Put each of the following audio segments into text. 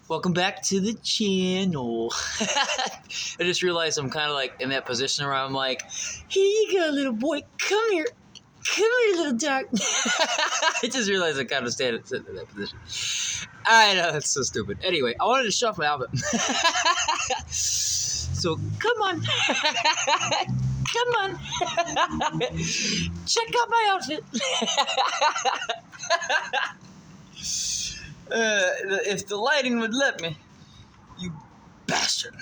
Welcome back to the channel. I just realized I'm kind of like in that position where I'm like, here you go, little boy. Come here. Come here, little dog. I just realized I kind of sitting in that position. I know, that's so stupid. Anyway, I wanted to show off my outfit. So, come on. Come on. Check out my outfit. If the lighting would let me. You bastard.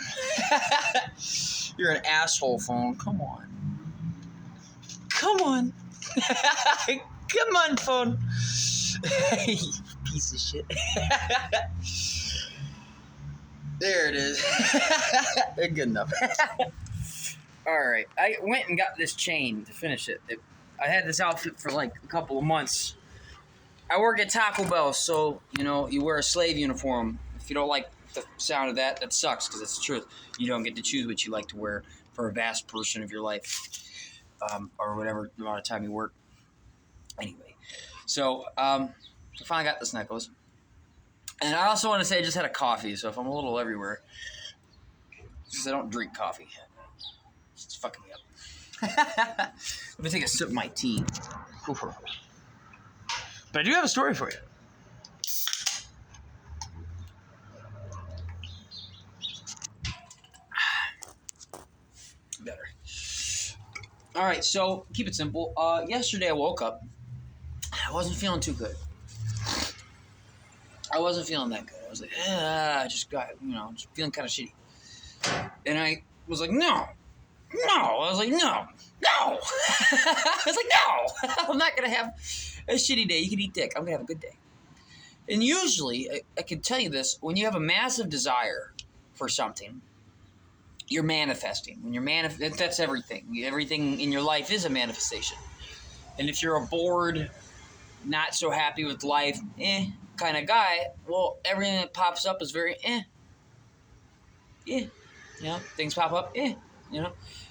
You're an asshole, phone. Come on. Come on. Come on, phone. Piece of shit. There it is. Good enough. Alright, I went and got this chain to finish it. I had this outfit for like a couple of months. I work at Taco Bell, so, you know, you wear a slave uniform. If you don't like the sound of that, that sucks, because it's the truth. You don't get to choose what you like to wear for a vast portion of your life. Or whatever amount of time you work. Anyway, so I finally got this necklace. And I also want to say I just had a coffee, so if I'm a little everywhere, it's because I don't drink coffee. It's fucking me up. Let me take a sip of my tea. But I do have a story for you. Better. All right, so keep it simple. Yesterday I woke up. I wasn't feeling too good. I wasn't feeling that good. I was like, I just got, just feeling kind of shitty. And I was like, no. I was like, no. I was like, no. I'm not going to have a shitty day. You can eat dick. I'm going to have a good day. And usually, I can tell you this, when you have a massive desire for something, you're manifesting. When you're that's everything. Everything in your life is a manifestation. And if you're a bored, not so happy with life, kind of guy, well, everything that pops up is very things pop up,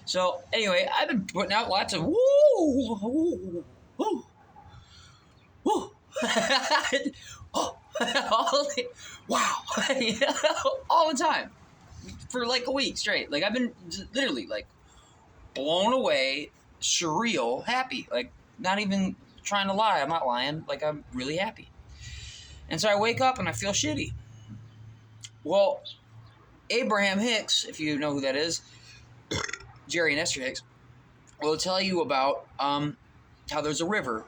So anyway, I've been putting out lots of woo. Wow. All the time. For like a week straight. Like, I've been literally like blown away, surreal, happy. Like, not even trying to lie. I'm not lying. Like, I'm really happy. And so I wake up and I feel shitty. Well, Abraham Hicks, if you know who that is, Jerry and Esther Hicks, will tell you about how there's a river.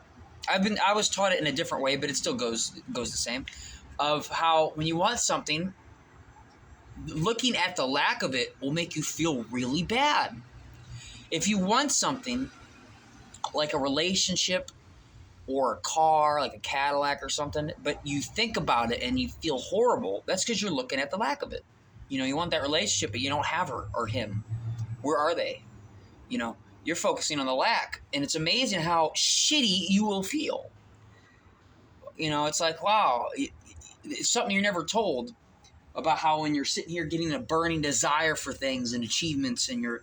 I was taught it in a different way, but it still goes the same. Of how when you want something, looking at the lack of it will make you feel really bad. If you want something like a relationship or a car, like a Cadillac or something, but you think about it and you feel horrible, that's because you're looking at the lack of it. You want that relationship, but you don't have her or him. Where are they? You're focusing on the lack, and it's amazing how shitty you will feel. It's like, wow, it's something you're never told about how when you're sitting here getting a burning desire for things and achievements and you're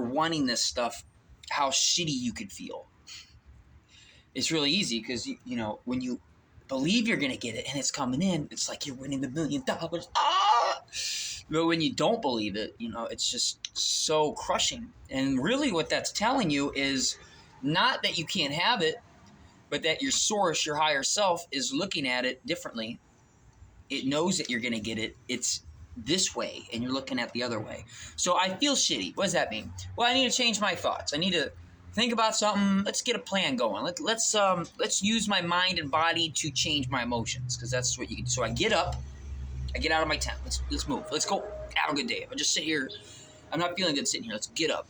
wanting this stuff, how shitty you could feel. It's really easy because, when you believe you're going to get it and it's coming in, it's like you're winning $1 million. But when you don't believe it, it's just so crushing. And really what that's telling you is not that you can't have it, but that your source, your higher self, is looking at it differently. It knows that you're going to get it. It's this way, and you're looking at the other way. So I feel shitty. What does that mean? Well, I need to change my thoughts. I need to think about something. Let's get a plan going. Let's use my mind and body to change my emotions, because that's what you can do. So I get up. I get out of my tent. Let's move. Let's go have a good day. If I just sit here, I'm not feeling good sitting here. Let's get up.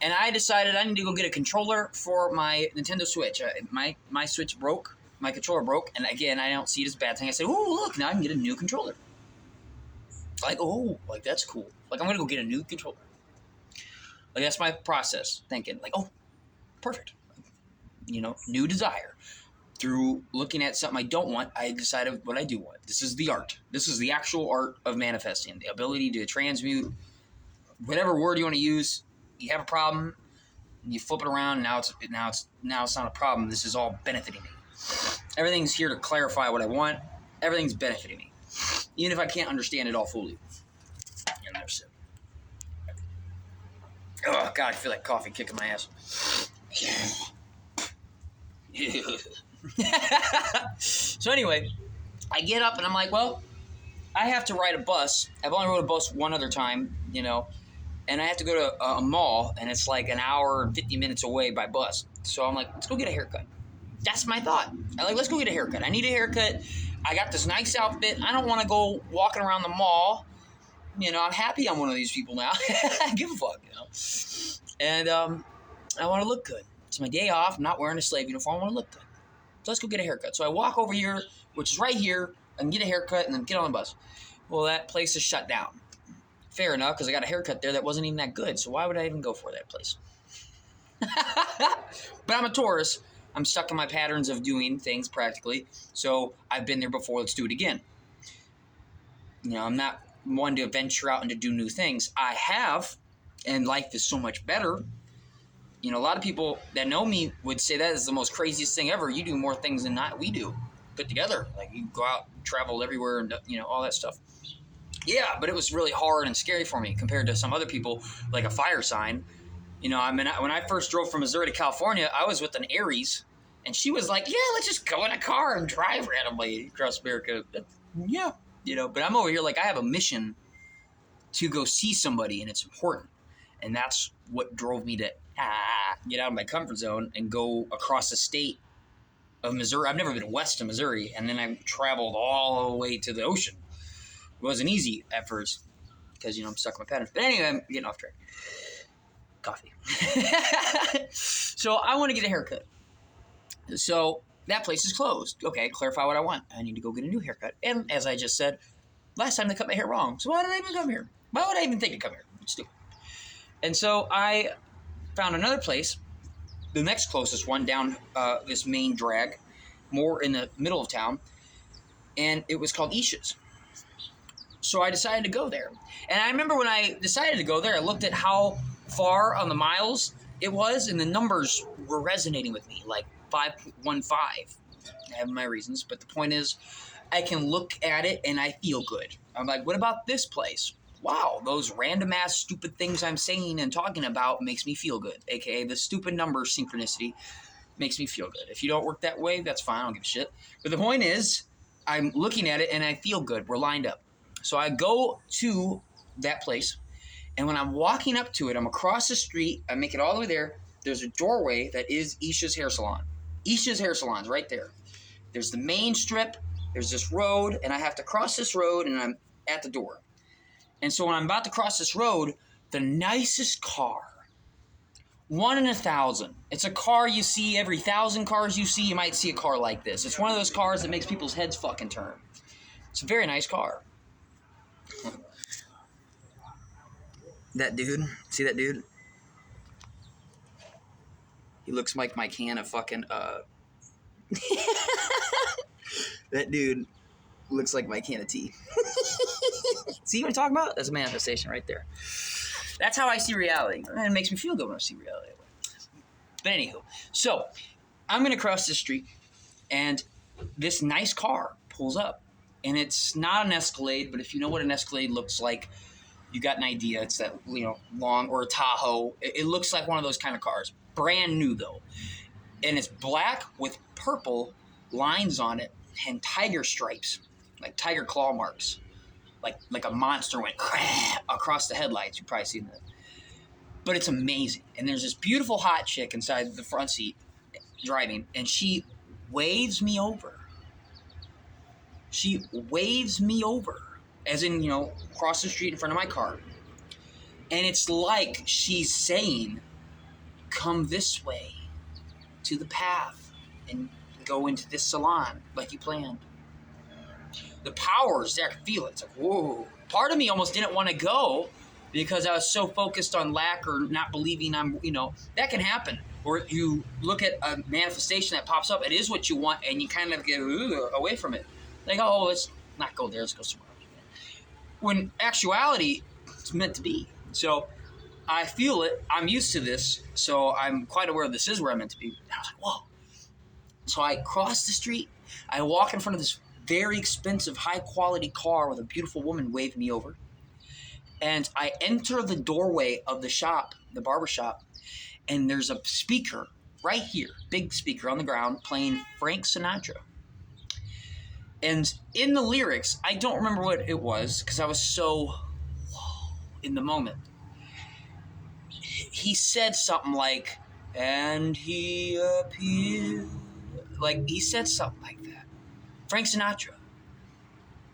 And I decided I need to go get a controller for my Nintendo Switch. My Switch broke. My controller broke. And again, I don't see it as a bad thing. I said, oh, look, now I can get a new controller. Like, that's cool. Like, I'm going to go get a new controller. Like, that's my process. Thinking, like, oh, perfect. New desire. Through looking at something I don't want, I decided what I do want. This is the art. This is the actual art of manifesting. The ability to transmute whatever word you want to use. You have a problem, and you flip it around, and now it's not a problem. This is all benefiting me. Everything's here to clarify what I want. Everything's benefiting me, even if I can't understand it all fully. And there's oh God, I feel like coffee kicking my ass. So anyway, I get up and I'm like, well, I have to ride a bus. I've only rode a bus one other time, you know, and I have to go to a mall, and it's like an hour and 50 minutes away by bus. So I'm like, let's go get a haircut. That's my thought. I'm like, let's go get a haircut. I need a haircut. I got this nice outfit. I don't want to go walking around the mall. You know, I'm happy I'm one of these people now. I give a fuck, you know. And I want to look good. It's my day off. I'm not wearing a slave uniform. I want to look good. So let's go get a haircut. So I walk over here, which is right here, and get a haircut and then get on the bus. Well, that place is shut down. Fair enough, because I got a haircut there that wasn't even that good. So why would I even go for that place? But I'm a tourist. I'm stuck in my patterns of doing things practically. So I've been there before. Let's do it again. You know, I'm not one to venture out and to do new things. I have, and life is so much better. You know, a lot of people that know me would say that is the most craziest thing ever. You do more things than we do put together. Like, you go out, travel everywhere, and, you know, all that stuff. Yeah, but it was really hard and scary for me compared to some other people, like a fire sign. You know, I mean, when I first drove from Missouri to California, I was with an Aries, and she was like, yeah, let's just go in a car and drive randomly across America. Yeah, you know, but I'm over here like I have a mission to go see somebody, and it's important. And that's what drove me to get out of my comfort zone and go across the state of Missouri. I've never been west of Missouri, and then I traveled all the way to the ocean. It wasn't easy at first because, you know, I'm stuck in my patterns. But anyway, I'm getting off track. Coffee. So I want to get a haircut. So that place is closed. Okay, clarify what I want. I need to go get a new haircut. And as I just said, last time they cut my hair wrong. So why did I even come here? Why would I even think to come here? It's stupid. And so I found another place, the next closest one down this main drag, more in the middle of town, and it was called Isha's. So I decided to go there. And I remember when I decided to go there, I looked at how far on the miles it was, and the numbers were resonating with me, like 515. I have my reasons, but the point is, I can look at it and I feel good. I'm like, what about this place? Wow, those random ass stupid things I'm saying and talking about makes me feel good. AKA the stupid number synchronicity makes me feel good. If you don't work that way, that's fine. I don't give a shit. But the point is, I'm looking at it and I feel good. We're lined up. So I go to that place, and when I'm walking up to it, I'm across the street. I make it all the way there. There's a doorway that is Isha's Hair Salon. Isha's Hair Salon's right there. There's the main strip. There's this road, and I have to cross this road, and I'm at the door. And so when I'm about to cross this road, the nicest car, 1 in 1,000. It's a car you see every 1,000 cars you see. You might see a car like this. It's one of those cars that makes people's heads fucking turn. It's a very nice car. That dude, see that dude? He looks like my can of fucking, that dude looks like my can of tea. See what I'm talking about? That's a manifestation right there. That's how I see reality. And it makes me feel good when I see reality. But anywho, so I'm going to cross the street, and this nice car pulls up. And it's not an Escalade, but if you know what an Escalade looks like, you got an idea. It's that, you know, long, or a Tahoe. It looks like one of those kind of cars. Brand new, though. And it's black with purple lines on it and tiger stripes, like tiger claw marks. Like a monster went across the headlights. You've probably seen that. But it's amazing. And there's this beautiful hot chick inside the front seat driving, and she waves me over. She waves me over, as in, you know, across the street in front of my car. And it's like she's saying, come this way to the path and go into this salon like you planned. The power is there. I can feel it. It's like, whoa. Part of me almost didn't want to go because I was so focused on lack or not believing I'm, you know, that can happen. Or you look at a manifestation that pops up, it is what you want, and you kind of get away from it. Like, oh, let's not go there, let's go somewhere else. When actuality, it's meant to be. So I feel it. I'm used to this, so I'm quite aware this is where I'm meant to be. And I was like, whoa. So I cross the street. I walk in front of this very expensive, high-quality car with a beautiful woman waving me over. And I enter the doorway of the shop, the barber shop, and there's a speaker right here, big speaker on the ground, playing Frank Sinatra. And in the lyrics, I don't remember what it was because I was so in the moment. He said something like, and he appeared. Like, he said something like that. Frank Sinatra.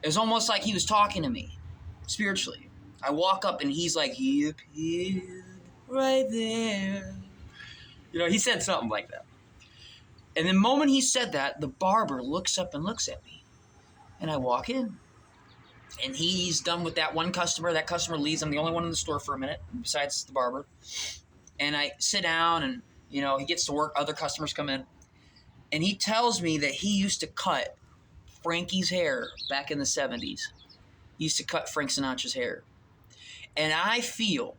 It was almost like he was talking to me spiritually. I walk up and he's like, he appeared right there. You know, he said something like that. And the moment he said that, the barber looks up and looks at me. And I walk in. And he's done with that one customer. That customer leaves. I'm the only one in the store for a minute, besides the barber. And I sit down and, you know, he gets to work. Other customers come in. And he tells me that he used to cut Frankie's hair back in the 70s. He used to cut Frank Sinatra's hair. And I feel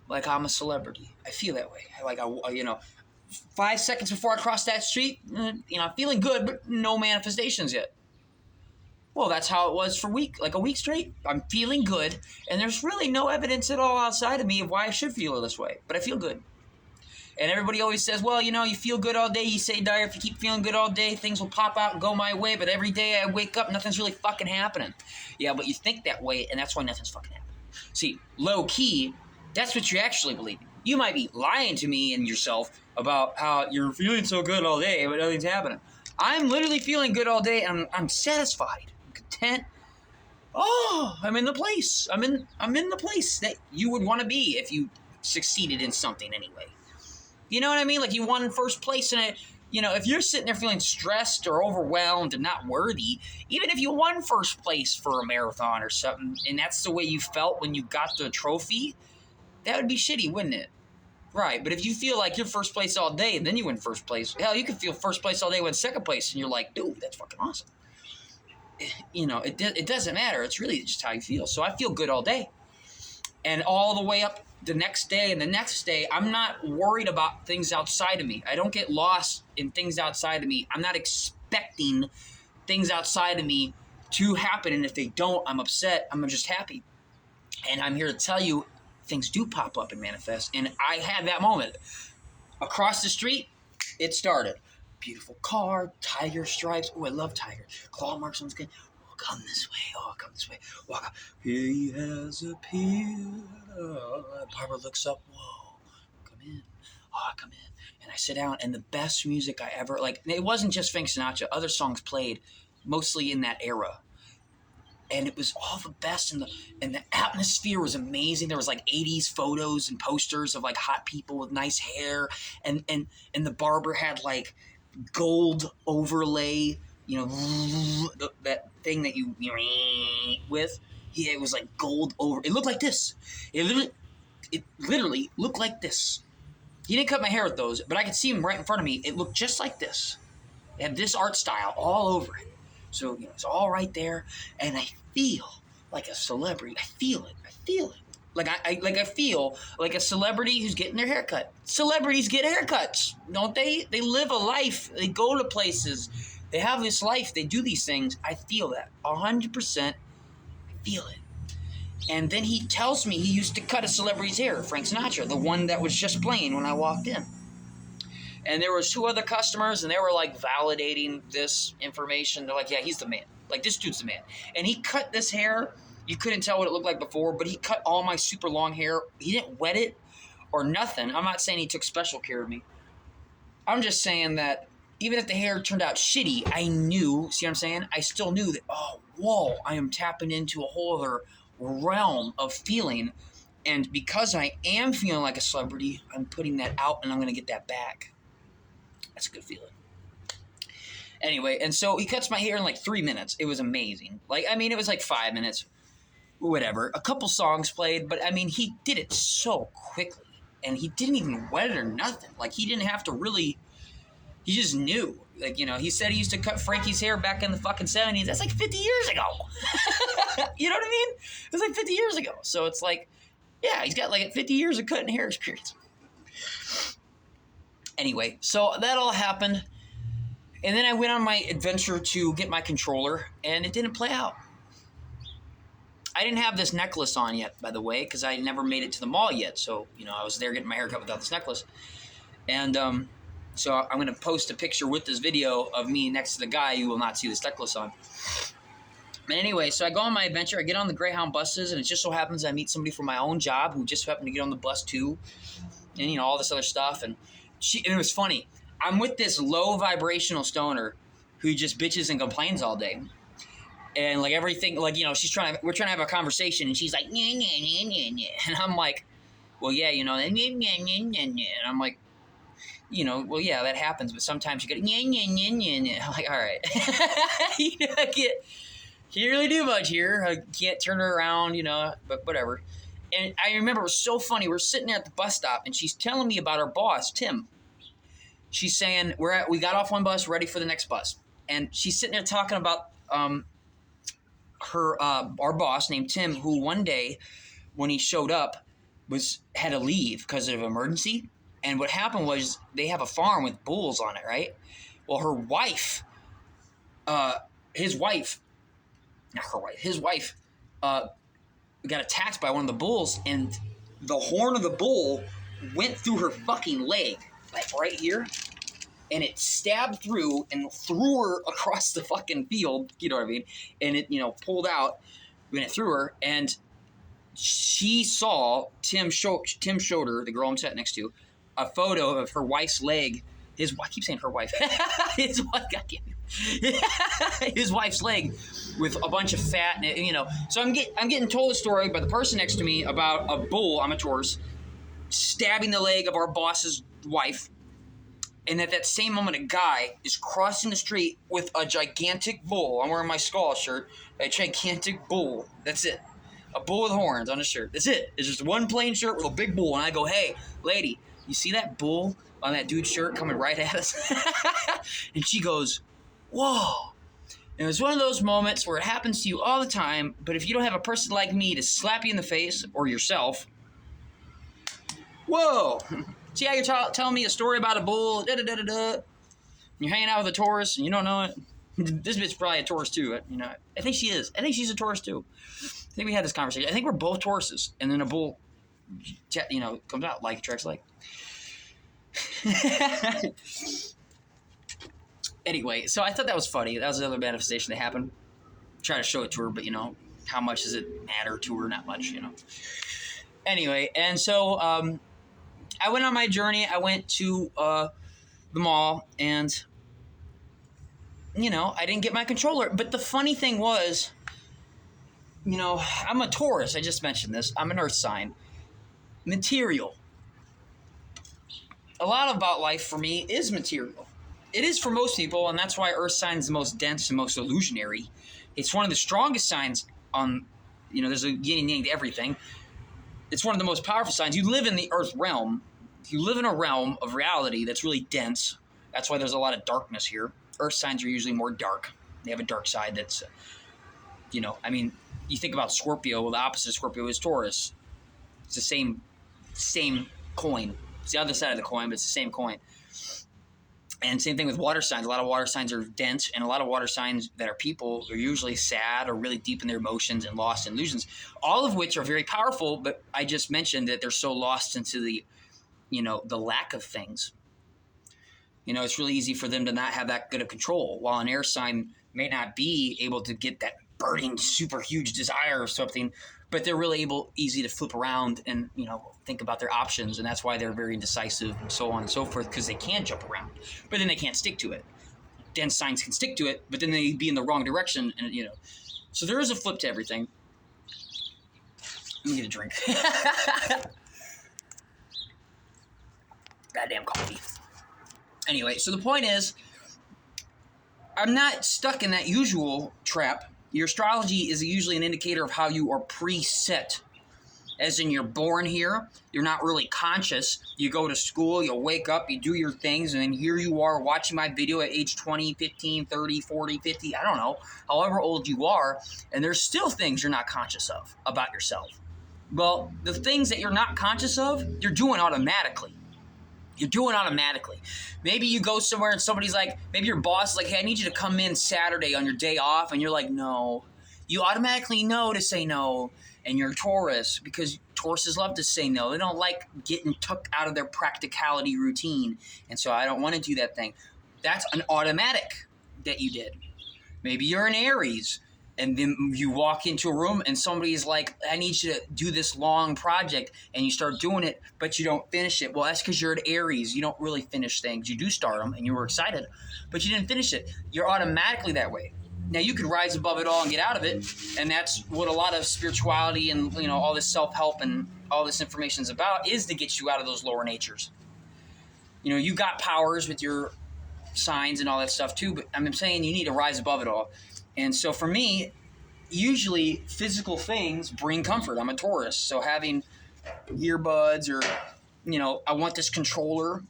like I'm a celebrity. I feel that way. Like, 5 seconds before I cross that street, I'm feeling good, but no manifestations yet. Well, that's how it was for a week straight. I'm feeling good, and there's really no evidence at all outside of me of why I should feel this way, but I feel good. And everybody always says, well, you feel good all day. You say, Dyer, if you keep feeling good all day, things will pop out and go my way, but every day I wake up, nothing's really fucking happening. Yeah, but you think that way, and that's why nothing's fucking happening. See, low-key, that's what you actually believe. You might be lying to me and yourself about how you're feeling so good all day, but nothing's happening. I'm literally feeling good all day, and I'm satisfied. Content. Oh, I'm in the place. I'm in the place that you would want to be if you succeeded in something anyway. You know what I mean? Like, you won first place in it. If you're sitting there feeling stressed or overwhelmed and not worthy, even if you won first place for a marathon or something, and that's the way you felt when you got the trophy, that would be shitty, wouldn't it? Right, but if you feel like you're first place all day and then you win first place, hell, you could feel first place all day, win second place, and you're like, dude, that's fucking awesome. It doesn't matter. It's really just how you feel. So I feel good all day. And all the way up the next day and the next day, I'm not worried about things outside of me. I don't get lost in things outside of me. I'm not expecting things outside of me to happen. And if they don't, I'm upset. I'm just happy. And I'm here to tell you, things do pop up and manifest. And I had that moment. Across the street, it started. Beautiful car, tiger stripes. Oh, I love tigers. Claw marks on the skin. Oh, come this way. Oh, come this way. Walk up. He has appeared. Barbara looks up. Whoa. Come in. Oh, I come in. And I sit down, and the best music I ever, it wasn't just Frank Sinatra. Other songs played, mostly in that era. And it was all the best, and the atmosphere was amazing. There was 80s photos and posters of hot people with nice hair, and the barber had gold overlay, that thing that you with. It was gold over. It looked like this. It literally looked like this. He didn't cut my hair with those, but I could see him right in front of me. It looked just like this. It had this art style all over it. So, it's all right there, and I feel like a celebrity. I feel it. I feel like a celebrity who's getting their hair cut. Celebrities get haircuts, don't they? They live a life. They go to places. They have this life. They do these things. I feel that 100%. I feel it. And then he tells me he used to cut a celebrity's hair, Frank Sinatra, the one that was just playing when I walked in. And there was 2 other customers, and they were validating this information. They're like, yeah, he's the man. This dude's the man. And he cut this hair. You couldn't tell what it looked like before, but he cut all my super long hair. He didn't wet it or nothing. I'm not saying he took special care of me. I'm just saying that even if the hair turned out shitty, I knew, see what I'm saying? I still knew that, oh, whoa, I am tapping into a whole other realm of feeling. And because I am feeling like a celebrity, I'm putting that out, and I'm going to get that back. That's a good feeling. Anyway, and so he cuts my hair in 3 minutes. It was amazing. It was 5 minutes. Whatever. A couple songs played, but he did it so quickly. And he didn't even wet it or nothing. He didn't have to really, he just knew. He said he used to cut Frankie's hair back in the fucking 70s. That's 50 years ago. You know what I mean? It was 50 years ago. So it's yeah, he's got 50 years of cutting hair experience. Anyway, so that all happened. And then I went on my adventure to get my controller, and it didn't play out. I didn't have this necklace on yet, by the way, because I never made it to the mall yet. So, I was there getting my haircut without this necklace. And so I'm going to post a picture with this video of me next to the guy who will not see this necklace on. But anyway, so I go on my adventure. I get on the Greyhound buses, and it just so happens I meet somebody from my own job who just happened to get on the bus too. And, all this other stuff. And it was funny. I'm with this low vibrational stoner who just bitches and complains all day. And like everything, like, we're trying to have a conversation, and she's like, nah, nah, nah, nah, nah. And I'm like, well, yeah, nah, nah, nah, nah, nah. And I'm like, well, yeah, that happens, but sometimes you get, nah, nah, nah, nah, nah. I'm like, all right. I can't really do much here. I can't turn her around, but whatever. And I remember it was so funny. We're sitting there at the bus stop, and she's telling me about her boss, Tim. She's saying, we got off one bus, ready for the next bus. And she's sitting there talking about, our boss named Tim, who one day when he showed up had to leave because of an emergency. And what happened was they have a farm with bulls on it, right? Well, his wife got attacked by one of the bulls, and the horn of the bull went through her fucking leg, like right here. And it stabbed through and threw her across the fucking field, you know what I mean? And it, pulled out when it threw her. And she saw, Tim showed her, the girl I'm sitting next to, a photo of her wife's leg. I keep saying her wife. His wife, his wife's leg with a bunch of fat, So I'm getting told a story by the person next to me about a bull, I'm a tourist, stabbing the leg of our boss's wife. And at that same moment, a guy is crossing the street with a gigantic bull. I'm wearing my Skull shirt. A gigantic bull. That's it. A bull with horns on his shirt. That's it. It's just one plain shirt with a big bull. And I go, hey, lady, you see that bull on that dude's shirt coming right at us? And she goes, whoa. And it was one of those moments where it happens to you all the time. But if you don't have a person like me to slap you in the face, or yourself, whoa. See how you're telling me a story about a bull, da-da-da-da-da. You're hanging out with a Taurus, and you don't know it. This bitch probably a Taurus, too. I think she is. I think she's a Taurus, too. I think we had this conversation. I think we're both Tauruses. And then a bull, comes out like attracts like. Anyway, so I thought that was funny. That was another manifestation that happened. Try to show it to her, but, how much does it matter to her? Not much, Anyway, and so... I went on my journey. I went to the mall, and, I didn't get my controller. But the funny thing was, I'm a Taurus. I just mentioned this. I'm an earth sign. Material. A lot about life for me is material. It is for most people, and that's why earth sign is the most dense and most illusionary. It's one of the strongest signs on, there's a yin and yang to everything. It's one of the most powerful signs. You live in the earth realm. You live in a realm of reality that's really dense. That's why there's a lot of darkness here. Earth signs are usually more dark. They have a dark side that's, you think about Scorpio. Well, the opposite of Scorpio is Taurus. It's the same coin. It's the other side of the coin, but it's the same coin. And same thing with water signs. A lot of water signs are dense, and a lot of water signs that are people are usually sad or really deep in their emotions and lost in illusions, all of which are very powerful, but I just mentioned that they're so lost into the, the lack of things. It's really easy for them to not have that good of control, while an air sign may not be able to get that burning, super huge desire or something, but they're really easy to flip around and, think about their options. And that's why they're very indecisive and so on and so forth, because they can jump around, but then they can't stick to it. Dense signs can stick to it, but then they be in the wrong direction. And, so there is a flip to everything. Let me get a drink. Goddamn coffee. Anyway, so the point is, I'm not stuck in that usual trap. Your astrology is usually an indicator of how you are preset. As in, you're born here, you're not really conscious. You go to school, you'll wake up, you do your things, and then here you are watching my video at age 20, 15, 30, 40, 50, I don't know, however old you are, and there's still things you're not conscious of about yourself. Well, the things that you're not conscious of, you're doing automatically. You're doing automatically. Maybe you go somewhere and somebody's like, maybe your boss is like, hey, I need you to come in Saturday on your day off. And you're like, no. You automatically know to say no. And you're a Taurus because Tauruses love to say no. They don't like getting took out of their practicality routine. And so I don't want to do that thing. That's an automatic that you did. Maybe you're an Aries. And then you walk into a room and somebody's like, I need you to do this long project. And you start doing it, but you don't finish it. Well, that's because you're an Aries. You don't really finish things. You do start them and you were excited, but you didn't finish it. You're automatically that way. Now, you could rise above it all and get out of it. And that's what a lot of spirituality and, you know, all this self-help and all this information is about, is to get you out of those lower natures. You know, you got powers with your signs and all that stuff too, but I'm saying you need to rise above it all. And so for me, usually physical things bring comfort. I'm a Taurus, so having earbuds or, you know, I want this controller,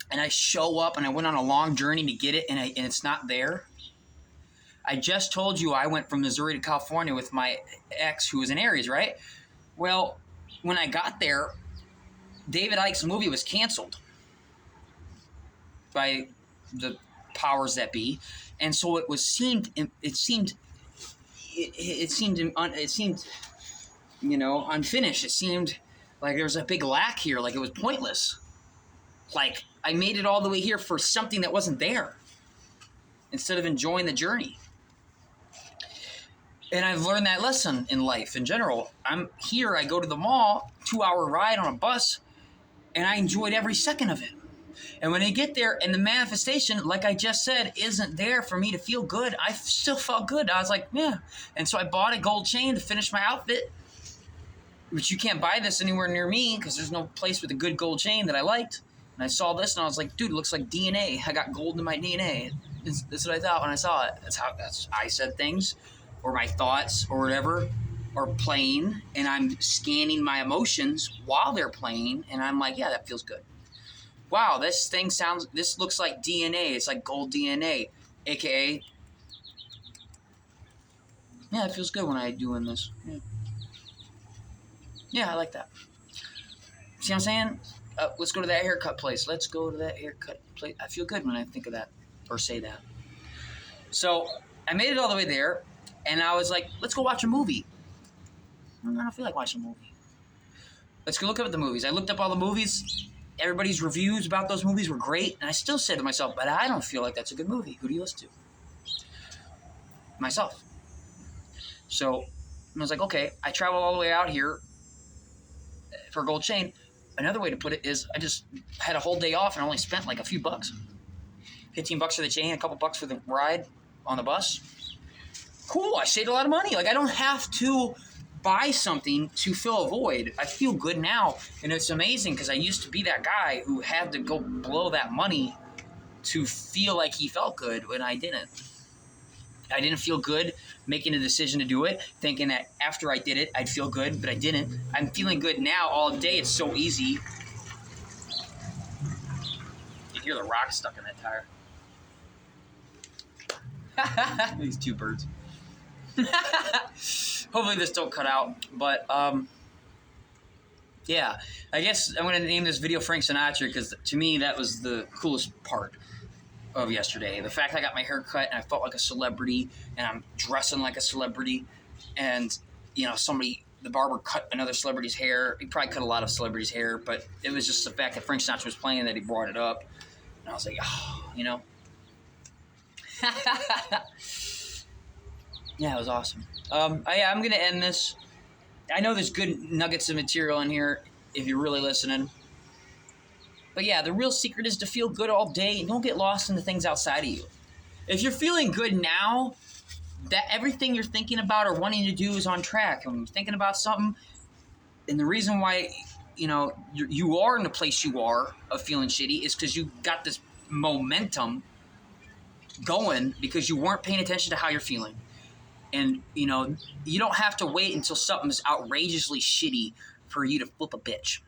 and I show up and I went on a long journey to get it, and it's not there. I just told you I went from Missouri to California with my ex who was in Aries, right? Well, when I got there, David Icke's movie was canceled by the powers that be. And so it seemed, you know, unfinished. It seemed like there was a big lack here, like it was pointless. Like I made it all the way here for something that wasn't there, instead of enjoying the journey. And I've learned that lesson in life in general. I'm here, I go to the mall, 2-hour ride on a bus, and I enjoyed every second of it. And when I get there and the manifestation, like I just said, isn't there for me to feel good, I still felt good. I was like, yeah. And so I bought a gold chain to finish my outfit, which you can't buy this anywhere near me because there's no place with a good gold chain that I liked. And I saw this and I was like, dude, it looks like DNA. I got gold in my DNA. That's what I thought when I saw it. That's I said things, or my thoughts or whatever are playing, and I'm scanning my emotions while they're playing, and I'm like, yeah, that feels good. Wow, this looks like DNA. It's like gold DNA, aka, yeah, it feels good when I'm doing this. Yeah, I like that. See what I'm saying? Let's go to that haircut place. Let's go to that haircut place. I feel good when I think of that or say that. So I made it all the way there, and I was like, let's go watch a movie. I don't feel like watching a movie. Let's go look up at the movies. I looked up all the movies. Everybody's reviews about those movies were great, and I still said to myself, but I don't feel like that's a good movie. Who do you listen to? Myself. So I was like, okay, I traveled all the way out here for a gold chain. Another way to put it is I just had a whole day off and only spent like a few bucks. $15 for the chain, a couple bucks for the ride on the bus. Cool, I saved a lot of money. Like, I don't have to buy something to fill a void. I feel good now, and it's amazing because I used to be that guy who had to go blow that money to feel like he felt good when I didn't. I didn't feel good making a decision to do it, thinking that after I did it, I'd feel good, but I didn't. I'm feeling good now all day. It's so easy. You hear the rock stuck in that tire. These two birds. Hopefully this don't cut out, but yeah, I guess I'm going to name this video Frank Sinatra because to me that was the coolest part of yesterday. The fact I got my hair cut and I felt like a celebrity and I'm dressing like a celebrity, and you know, the barber cut another celebrity's hair. He probably cut a lot of celebrities' hair, but it was just the fact that Frank Sinatra was playing that he brought it up, and I was like, oh, you know. Yeah, it was awesome. I'm going to end this. I know there's good nuggets of material in here if you're really listening. But yeah, the real secret is to feel good all day and don't get lost in the things outside of you. If you're feeling good now, that everything you're thinking about or wanting to do is on track. When you're thinking about something, and the reason why, you know, you are in the place you are of feeling shitty is because you got this momentum going because you weren't paying attention to how you're feeling. And, you know, you don't have to wait until something's outrageously shitty for you to flip a bitch.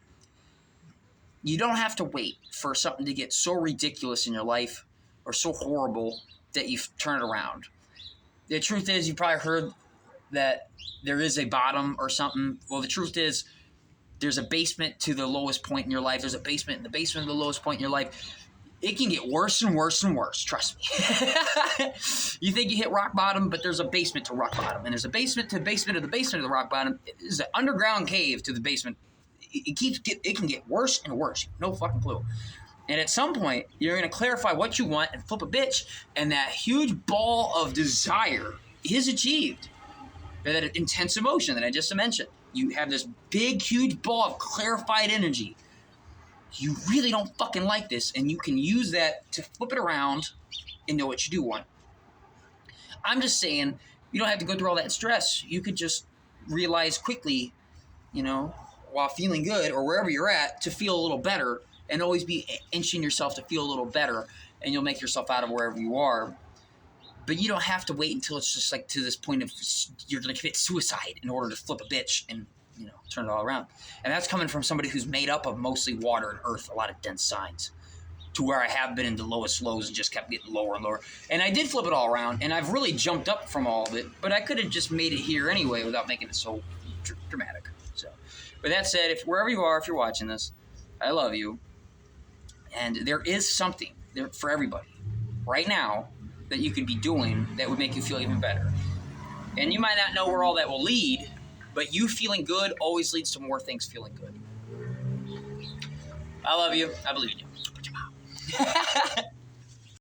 You don't have to wait for something to get so ridiculous in your life or so horrible that you turn it around. The truth is, you probably heard that there is a bottom or something. Well, the truth is, there's a basement to the lowest point in your life. There's a basement in the basement of the lowest point in your life. It can get worse and worse and worse, trust me. You think you hit rock bottom, but there's a basement to rock bottom. And there's a basement to the basement of the basement of the rock bottom. There's an underground cave to the basement. It can get worse and worse. No fucking clue. And at some point, you're going to clarify what you want and flip a bitch, and that huge ball of desire is achieved. That intense emotion that I just mentioned. You have this big, huge ball of clarified energy. You really don't fucking like this, and you can use that to flip it around and know what you do want. I'm just saying, you don't have to go through all that stress. You could just realize quickly, while feeling good or wherever you're at, to feel a little better, and always be inching yourself to feel a little better, and you'll make yourself out of wherever you are. But you don't have to wait until it's just like to this point of you're going to commit suicide in order to flip a bitch and turn it all around. And that's coming from somebody who's made up of mostly water and earth, a lot of dense signs, to where I have been in the lowest lows and just kept getting lower and lower. And I did flip it all around, and I've really jumped up from all of it, but I could have just made it here anyway without making it so dramatic. So, with that said, if wherever you are, if you're watching this, I love you. And there is something there for everybody right now that you could be doing that would make you feel even better. And you might not know where all that will lead, but you feeling good always leads to more things feeling good. I love you. I believe in you.